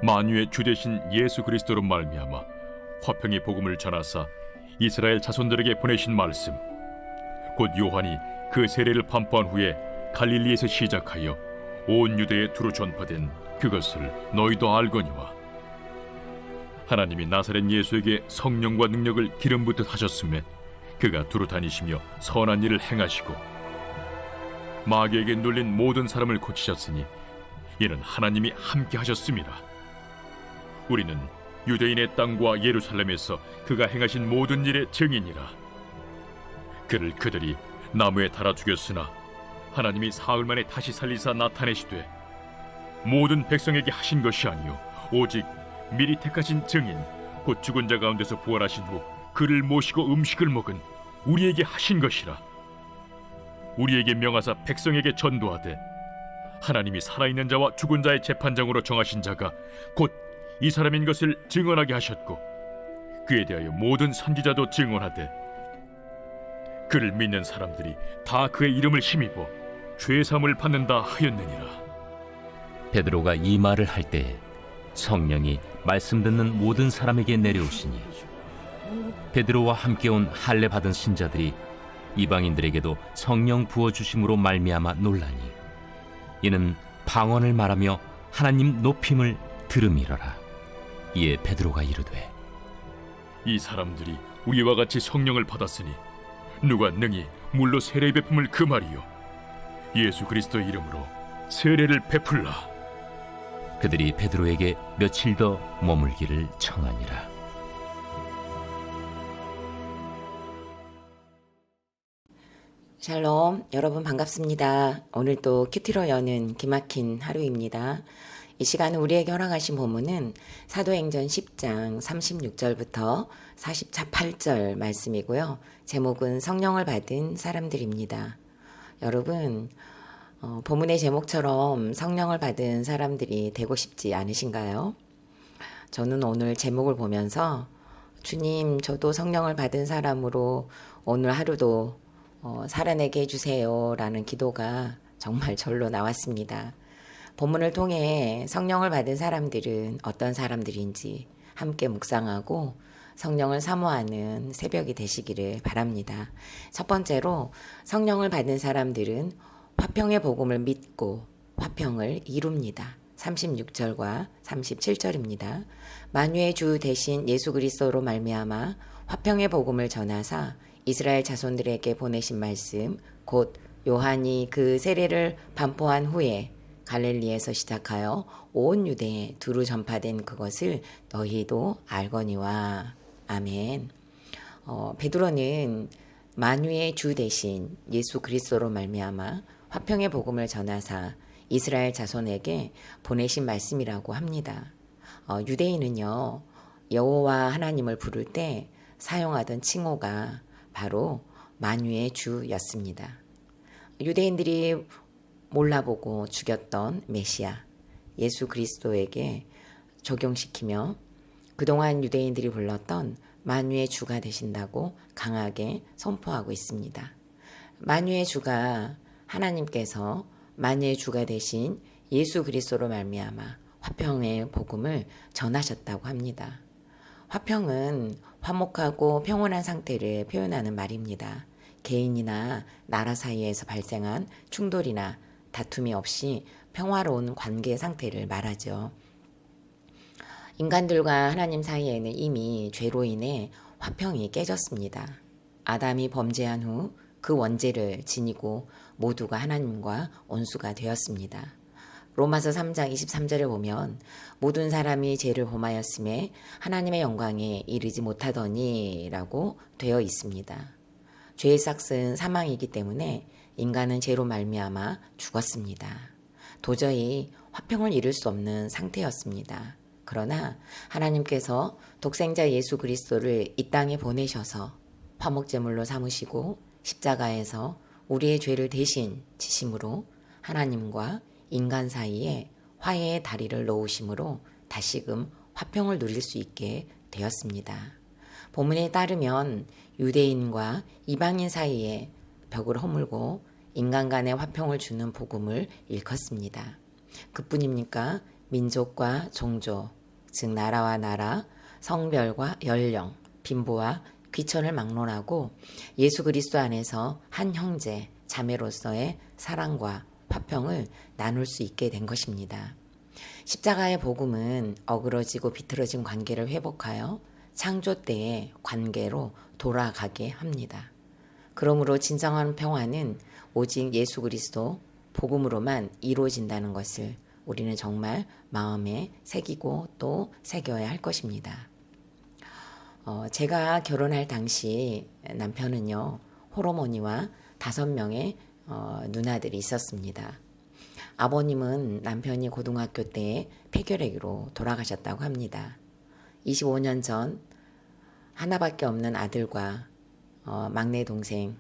만유의 주 되신 예수 그리스도로 말미암아 화평의 복음을 전하사 이스라엘 자손들에게 보내신 말씀, 곧 요한이 그 세례를 반포한 후에 갈릴리에서 시작하여 온 유대에 두루 전파된 그것을 너희도 알거니와, 하나님이 나사렛 예수에게 성령과 능력을 기름 붓듯 하셨음에 그가 두루 다니시며 선한 일을 행하시고 마귀에게 눌린 모든 사람을 고치셨으니 이는 하나님이 함께 하셨음이라. 우리는 유대인의 땅과 예루살렘에서 그가 행하신 모든 일의 증인이라. 그를 그들이 나무에 달아 죽였으나 하나님이 사흘 만에 다시 살리사 나타내시되 모든 백성에게 하신 것이 아니요 오직 미리 택하신 증인 곧 죽은 자 가운데서 부활하신 후 그를 모시고 음식을 먹은 우리에게 하신 것이라. 우리에게 명하사 백성에게 전도하되 하나님이 살아있는 자와 죽은 자의 재판장으로 정하신 자가 곧 이 사람인 것을 증언하게 하셨고, 그에 대하여 모든 선지자도 증언하되 그를 믿는 사람들이 다 그의 이름을 힘입어 죄사함을 받는다 하였느니라. 베드로가 이 말을 할 때에 성령이 말씀 듣는 모든 사람에게 내려오시니 베드로와 함께 온 할례 받은 신자들이 이방인들에게도 성령 부어 주심으로 말미암아 놀라니, 이는 방언을 말하며 하나님 높임을 들음이러라. 이에 베드로가 이르되, 이 사람들이 우리와 같이 성령을 받았으니 누가 능히 물로 세례 베품을 금하리요? 예수 그리스도의 이름으로 세례를 베풀라. 그들이 베드로에게 며칠 더 머물기를 청하니라. 샬롬, 여러분 반갑습니다. 오늘 또 큐티로 여는 기막힌 하루입니다. 이 시간은 우리에게 허락하신 본문은 사도행전 10장 36절부터 48절 말씀이고요. 제목은 성령을 받은 사람들입니다. 여러분, 본문의 제목처럼 성령을 받은 사람들이 되고 싶지 않으신가요? 저는 오늘 제목을 보면서 주님, 저도 성령을 받은 사람으로 오늘 하루도 살아내게 해주세요 라는 기도가 정말 절로 나왔습니다. 본문을 통해 성령을 받은 사람들은 어떤 사람들인지 함께 묵상하고 성령을 사모하는 새벽이 되시기를 바랍니다. 첫 번째로, 성령을 받은 사람들은 화평의 복음을 믿고 화평을 이룹니다. 36절과 37절입니다. 만유의 주 대신 예수 그리스도로 말미암아 화평의 복음을 전하사 이스라엘 자손들에게 보내신 말씀, 곧 요한이 그 세례를 반포한 후에 갈릴리에서 시작하여 온 유대에 두루 전파된 그것을 너희도 알거니와. 아멘. 베드로는 만유의 주 대신 예수 그리스도로 말미암아 화평의 복음을 전하사 이스라엘 자손에게 보내신 말씀이라고 합니다. 유대인은요, 여호와 하나님을 부를 때 사용하던 칭호가 바로 만유의 주였습니다. 유대인들이 몰라보고 죽였던 메시아 예수 그리스도에게 적용시키며 그동안 유대인들이 불렀던 만유의 주가 되신다고 강하게 선포하고 있습니다. 만유의 주가 하나님께서 만유의 주가 되신 예수 그리스도로 말미암아 화평의 복음을 전하셨다고 합니다. 화평은 화목하고 평온한 상태를 표현하는 말입니다. 개인이나 나라 사이에서 발생한 충돌이나 다툼이 없이 평화로운 관계 상태를 말하죠. 인간들과 하나님 사이에는 이미 죄로 인해 화평이 깨졌습니다. 아담이 범죄한 후 그 원죄를 지니고 모두가 하나님과 원수가 되었습니다. 로마서 3장 23절에 보면 모든 사람이 죄를 범하였음에 하나님의 영광에 이르지 못하더니 라고 되어 있습니다. 죄의 삭은 사망이기 때문에 인간은 죄로 말미암아 죽었습니다. 도저히 화평을 이룰 수 없는 상태였습니다. 그러나 하나님께서 독생자 예수 그리스도를 이 땅에 보내셔서 화목제물로 삼으시고 십자가에서 우리의 죄를 대신 지심으로 하나님과 인간 사이에 화해의 다리를 놓으심으로 다시금 화평을 누릴 수 있게 되었습니다. 본문에 따르면 유대인과 이방인 사이에 벽을 허물고 인간 간의 화평을 주는 복음을 일컫습니다. 그뿐입니까? 민족과 종족, 즉 나라와 나라, 성별과 연령, 빈부와 귀천을 막론하고 예수 그리스도 안에서 한 형제, 자매로서의 사랑과 화평을 나눌 수 있게 된 것입니다. 십자가의 복음은 어그러지고 비틀어진 관계를 회복하여 창조 때의 관계로 돌아가게 합니다. 그러므로 진정한 평화는 오직 예수 그리스도 복음으로만 이루어진다는 것을 우리는 정말 마음에 새기고 또 새겨야 할 것입니다. 제가 결혼할 당시 남편은요, 홀어머니와 5명의 누나들이 있었습니다. 아버님은 남편이 고등학교 때 폐결핵으로 돌아가셨다고 합니다. 25년 전 하나밖에 없는 아들과 막내 동생이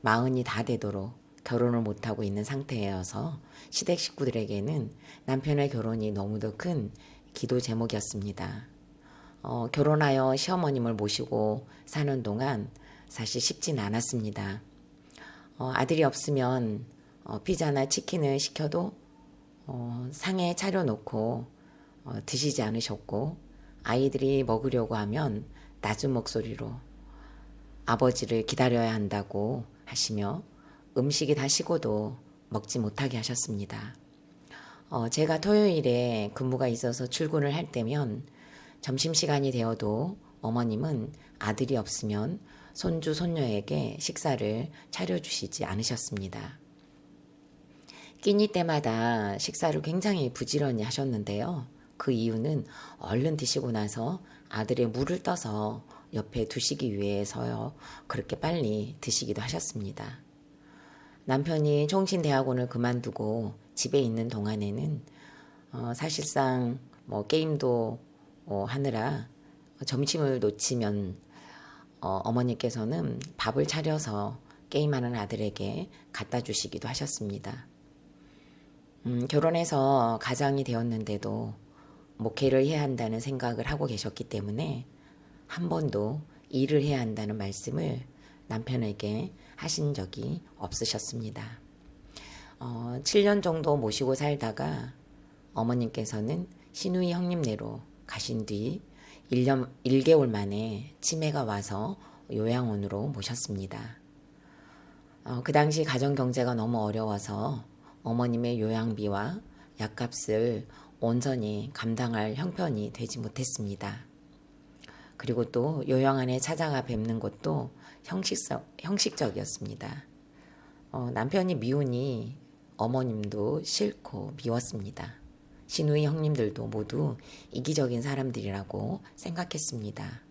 40이 다 되도록 결혼을 못하고 있는 상태여서 시댁 식구들에게는 남편의 결혼이 너무도 큰 기도 제목이었습니다. 결혼하여 시어머님을 모시고 사는 동안 사실 쉽진 않았습니다. 아들이 없으면 피자나 치킨을 시켜도 상에 차려놓고 드시지 않으셨고, 아이들이 먹으려고 하면 낮은 목소리로 아버지를 기다려야 한다고 하시며 음식이 다 식어도 먹지 못하게 하셨습니다. 제가 토요일에 근무가 있어서 출근을 할 때면 점심시간이 되어도 어머님은 아들이 없으면 손주, 손녀에게 식사를 차려주시지 않으셨습니다. 끼니 때마다 식사를 굉장히 부지런히 하셨는데요. 그 이유는 얼른 드시고 나서 아들의 물을 떠서 옆에 두시기 위해서요. 그렇게 빨리 드시기도 하셨습니다. 남편이 총신대학원을 그만두고 집에 있는 동안에는 사실상 게임도 하느라 점심을 놓치면 어머니께서는 밥을 차려서 게임하는 아들에게 갖다 주시기도 하셨습니다. 결혼해서 가장이 되었는데도 목회를 해야 한다는 생각을 하고 계셨기 때문에 한 번도 일을 해야 한다는 말씀을 남편에게 하신 적이 없으셨습니다. 7년 정도 모시고 살다가 어머님께서는 시누이 형님네로 가신 뒤 1개월 만에 치매가 와서 요양원으로 모셨습니다. 그 당시 가정 경제가 너무 어려워서 어머님의 요양비와 약값을 온전히 감당할 형편이 되지 못했습니다. 그리고 또 요양원에 찾아가 뵙는 것도 형식적이었습니다. 남편이 미우니 어머님도 싫고 미웠습니다. 시누이 형님들도 모두 이기적인 사람들이라고 생각했습니다.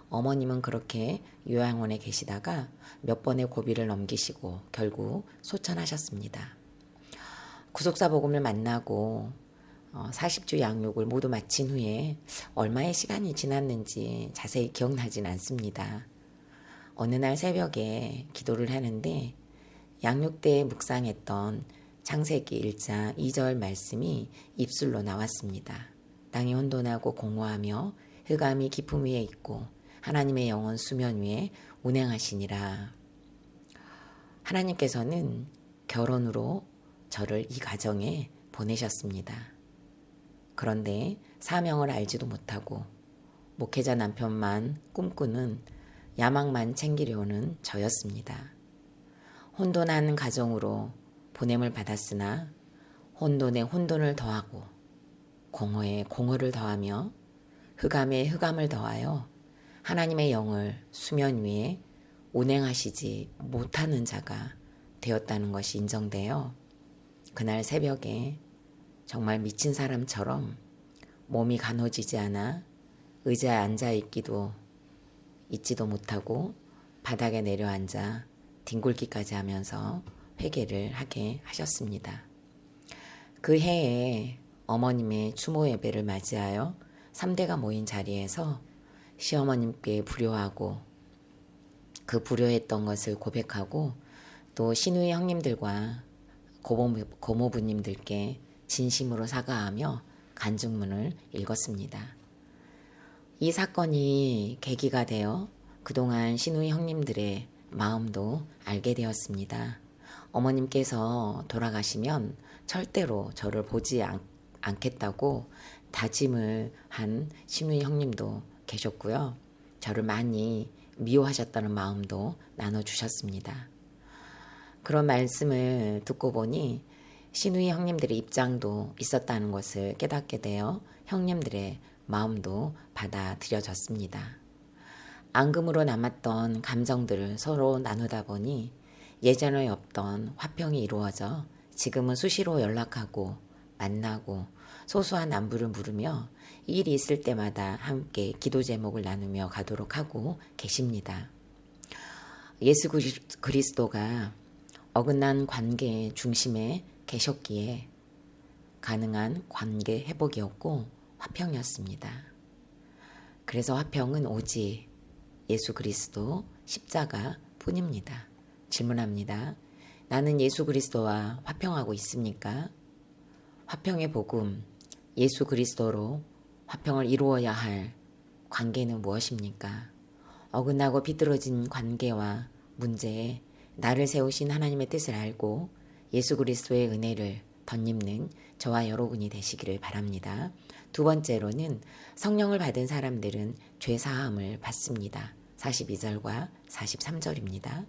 어머님은 그렇게 요양원에 계시다가 몇 번의 고비를 넘기시고 결국 소천하셨습니다. 구속사 복음을 만나고 40주 양육을 모두 마친 후에 얼마의 시간이 지났는지 자세히 기억나진 않습니다. 어느 날 새벽에 기도를 하는데 양육 때 묵상했던 창세기 1장 2절 말씀이 입술로 나왔습니다. 땅이 혼돈하고 공허하며 흑암이 깊음 위에 있고 하나님의 영은 수면 위에 운행하시니라. 하나님께서는 결혼으로 저를 이 가정에 보내셨습니다. 그런데 사명을 알지도 못하고 목회자 남편만 꿈꾸는 야망만 챙기려는 저였습니다. 혼돈한 가정으로 보냄을 받았으나 혼돈에 혼돈을 더하고 공허에 공허를 더하며 흑암에 흑암을 더하여 하나님의 영을 수면 위에 운행하시지 못하는 자가 되었다는 것이 인정되어 그날 새벽에 정말 미친 사람처럼 몸이 가눠지지 않아 의자에 앉아 있지도 못하고 바닥에 내려앉아 뒹굴기까지 하면서 회개를 하게 하셨습니다. 그 해에 어머님의 추모 예배를 맞이하여 3대가 모인 자리에서 시어머님께 불효하고 그 불효했던 것을 고백하고 또 시누이 형님들과 고모부님들께 진심으로 사과하며 간증문을 읽었습니다. 이 사건이 계기가 되어 그동안 시누이 형님들의 마음도 알게 되었습니다. 어머님께서 돌아가시면 절대로 저를 보지 않겠다고 다짐을 한 신우이 형님도 계셨고요. 저를 많이 미워하셨다는 마음도 나눠주셨습니다. 그런 말씀을 듣고 보니 신우이 형님들의 입장도 있었다는 것을 깨닫게 되어 형님들의 마음도 받아들여졌습니다. 앙금으로 남았던 감정들을 서로 나누다 보니 예전에 없던 화평이 이루어져 지금은 수시로 연락하고 만나고 소소한 안부를 물으며 일이 있을 때마다 함께 기도 제목을 나누며 가도록 하고 계십니다. 예수 그리스도가 어긋난 관계의 중심에 계셨기에 가능한 관계 회복이었고 화평이었습니다. 그래서 화평은 오직 예수 그리스도 십자가 뿐입니다. 질문합니다. 나는 예수 그리스도와 화평하고 있습니까? 화평의 복음, 예수 그리스도로 화평을 이루어야 할 관계는 무엇입니까? 어긋나고 비뚤어진 관계와 문제에 나를 세우신 하나님의 뜻을 알고 예수 그리스도의 은혜를 덧입는 저와 여러분이 되시기를 바랍니다. 두 번째로는 성령을 받은 사람들은 죄사함을 받습니다. 42절과 43절입니다.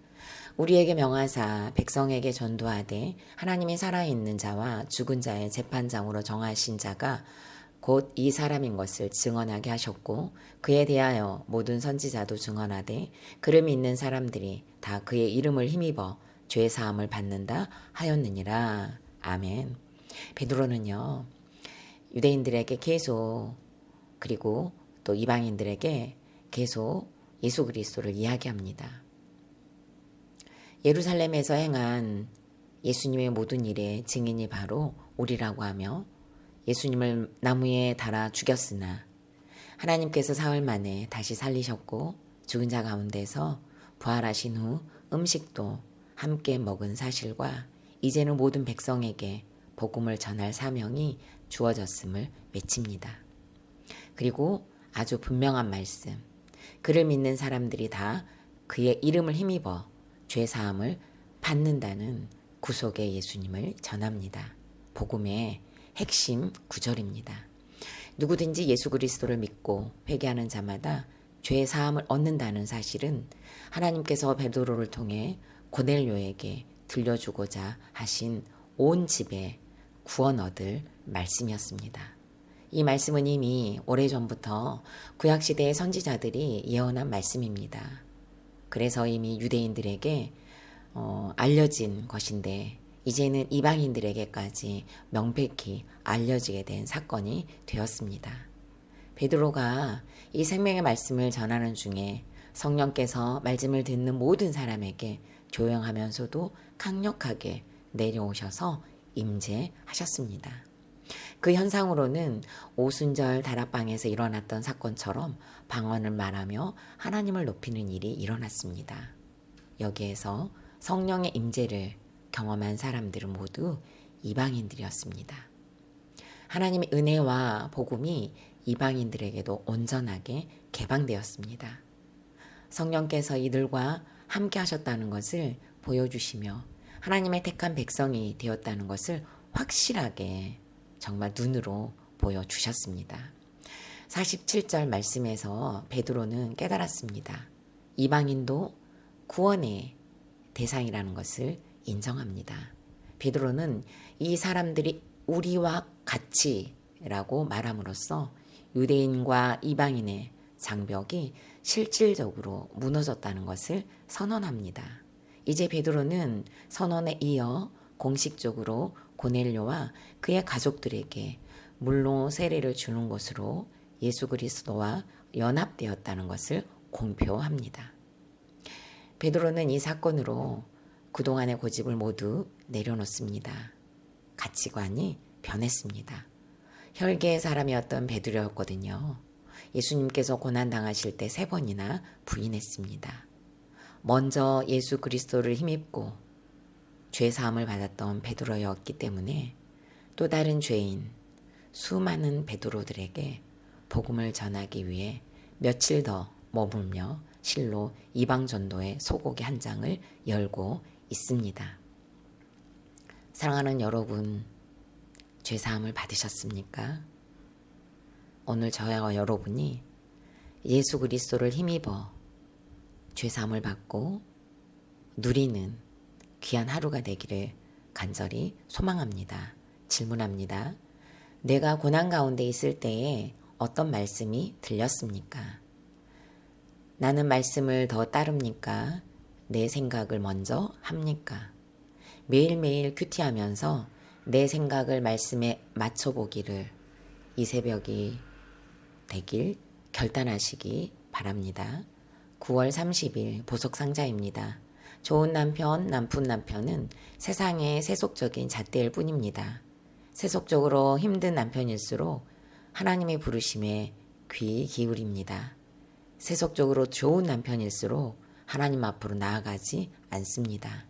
우리에게 명하사 백성에게 전도하되 하나님이 살아있는 자와 죽은 자의 재판장으로 정하신 자가 곧 이 사람인 것을 증언하게 하셨고 그에 대하여 모든 선지자도 증언하되 그를 믿는 사람들이 다 그의 이름을 힘입어 죄사함을 받는다 하였느니라. 아멘. 베드로는요, 유대인들에게 계속 그리고 또 이방인들에게 계속 예수 그리스도를 이야기합니다. 예루살렘에서 행한 예수님의 모든 일의 증인이 바로 우리라고 하며 예수님을 나무에 달아 죽였으나 하나님께서 사흘 만에 다시 살리셨고 죽은 자 가운데서 부활하신 후 음식도 함께 먹은 사실과 이제는 모든 백성에게 복음을 전할 사명이 주어졌음을 외칩니다. 그리고 아주 분명한 말씀, 그를 믿는 사람들이 다 그의 이름을 힘입어 죄사함을 받는다는 구속의 예수님을 전합니다. 복음의 핵심 구절입니다. 누구든지 예수 그리스도를 믿고 회개하는 자마다 죄사함을 얻는다는 사실은 하나님께서 베드로를 통해 고넬료에게 들려주고자 하신 온 집에 구원 얻을 말씀이었습니다. 이 말씀은 이미 오래전부터 구약시대의 선지자들이 예언한 말씀입니다. 그래서 이미 유대인들에게 알려진 것인데 이제는 이방인들에게까지 명백히 알려지게 된 사건이 되었습니다. 베드로가 이 생명의 말씀을 전하는 중에 성령께서 말씀을 듣는 모든 사람에게 조용하면서도 강력하게 내려오셔서 임재하셨습니다. 그 현상으로는 오순절 다락방에서 일어났던 사건처럼 방언을 말하며 하나님을 높이는 일이 일어났습니다. 여기에서 성령의 임재를 경험한 사람들은 모두 이방인들이었습니다. 하나님의 은혜와 복음이 이방인들에게도 온전하게 개방되었습니다. 성령께서 이들과 함께 하셨다는 것을 보여주시며 하나님의 택한 백성이 되었다는 것을 확실하게 정말 눈으로 보여주셨습니다. 47절 말씀에서 베드로는 깨달았습니다. 이방인도 구원의 대상이라는 것을 인정합니다. 베드로는 이 사람들이 우리와 같이라고 말함으로써 유대인과 이방인의 장벽이 실질적으로 무너졌다는 것을 선언합니다. 이제 베드로는 선언에 이어 공식적으로 고넬료와 그의 가족들에게 물로 세례를 주는 것으로 예수 그리스도와 연합되었다는 것을 공표합니다. 베드로는 이 사건으로 그동안의 고집을 모두 내려놓습니다. 가치관이 변했습니다. 혈계의 사람이었던 베드로였거든요. 예수님께서 고난당하실 때 3번이나 부인했습니다. 먼저 예수 그리스도를 힘입고 죄사함을 받았던 베드로였기 때문에 또 다른 죄인 수많은 베드로들에게 복음을 전하기 위해 며칠 더 머물며 실로 이방전도의 소고기 한 장을 열고 있습니다. 사랑하는 여러분, 죄사함을 받으셨습니까? 오늘 저와 여러분이 예수 그리스도를 힘입어 죄사함을 받고 누리는 귀한 하루가 되기를 간절히 소망합니다. 질문합니다. 내가 고난 가운데 있을 때에 어떤 말씀이 들렸습니까? 나는 말씀을 더 따릅니까? 내 생각을 먼저 합니까? 매일매일 큐티하면서 내 생각을 말씀에 맞춰보기를 이 새벽이 되길 결단하시기 바랍니다. 9월 30일 보석상자입니다. 좋은 남편, 나쁜 남편은 세상의 세속적인 잣대일 뿐입니다. 세속적으로 힘든 남편일수록 하나님의 부르심에 귀 기울입니다. 세속적으로 좋은 남편일수록 하나님 앞으로 나아가지 않습니다.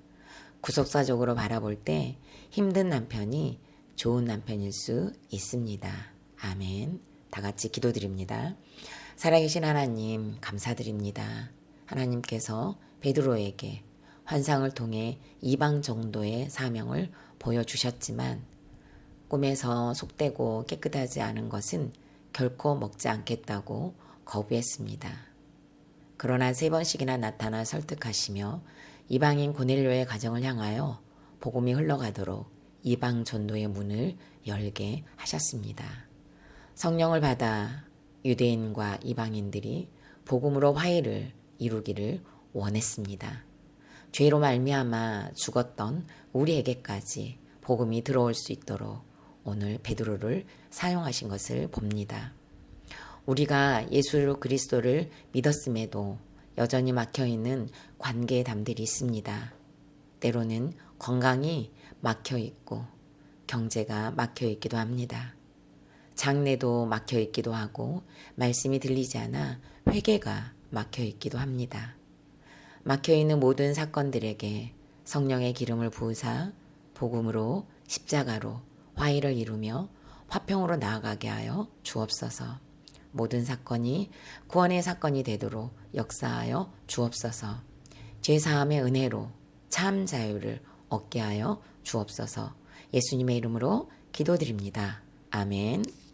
구속사적으로 바라볼 때 힘든 남편이 좋은 남편일 수 있습니다. 아멘. 다 같이 기도드립니다. 살아계신 하나님 감사드립니다. 하나님께서 베드로에게 환상을 통해 이방 정도의 사명을 보여주셨지만 꿈에서 속되고 깨끗하지 않은 것은 결코 먹지 않겠다고 거부했습니다. 그러나 3번씩이나 나타나 설득하시며 이방인 고넬료의 가정을 향하여 복음이 흘러가도록 이방 전도의 문을 열게 하셨습니다. 성령을 받아 유대인과 이방인들이 복음으로 화해를 이루기를 원했습니다. 죄로 말미암아 죽었던 우리에게까지 복음이 들어올 수 있도록 오늘 베드로를 사용하신 것을 봅니다. 우리가 예수 그리스도를 믿었음에도 여전히 막혀있는 관계의 담들이 있습니다. 때로는 건강이 막혀있고 경제가 막혀있기도 합니다. 장래도 막혀있기도 하고 말씀이 들리지 않아 회개가 막혀있기도 합니다. 막혀있는 모든 사건들에게 성령의 기름을 부으사 복음으로 십자가로 화해를 이루며 화평으로 나아가게 하여 주옵소서. 모든 사건이 구원의 사건이 되도록 역사하여 주옵소서. 죄사함의 은혜로 참 자유를 얻게 하여 주옵소서. 예수님의 이름으로 기도드립니다. 아멘.